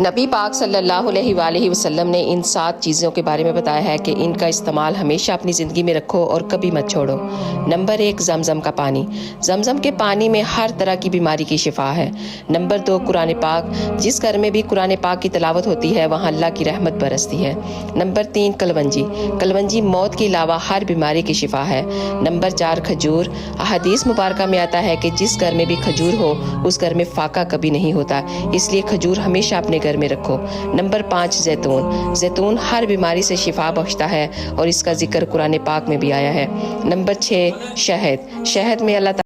नबी पाक सल्लल्लाहु अलैहि वसल्लम ने इन 7 चीज़ों के बारे में बताया है कि इनका इस्तेमाल हमेशा अपनी ज़िंदगी में रखो और कभी मत छोड़ो। नंबर 1, जमजम का पानी। जमजम के पानी में हर तरह की बीमारी की शिफा है। नंबर 2, कुरान पाक। जिस घर में भी कुरान पाक की तिलावत होती है वहाँ अल्लाह की रहमत बरसती है। नंबर 3, कलवंजी। कलवंजी मौत के अलावा हर बीमारी की शिफा है। नंबर 4, खजूर। हदीस मुबारक में आता है कि जिस घर में भी खजूर हो उस घर में फाका कभी नहीं होता, इसलिए खजूर हमेशा अपने घर में रखो। नंबर 5, जैतून। जैतून हर बीमारी से शिफा बख्शता है और इसका जिक्र कुरान पाक में भी आया है। नंबर 6, शहद। शहद में अल्लाह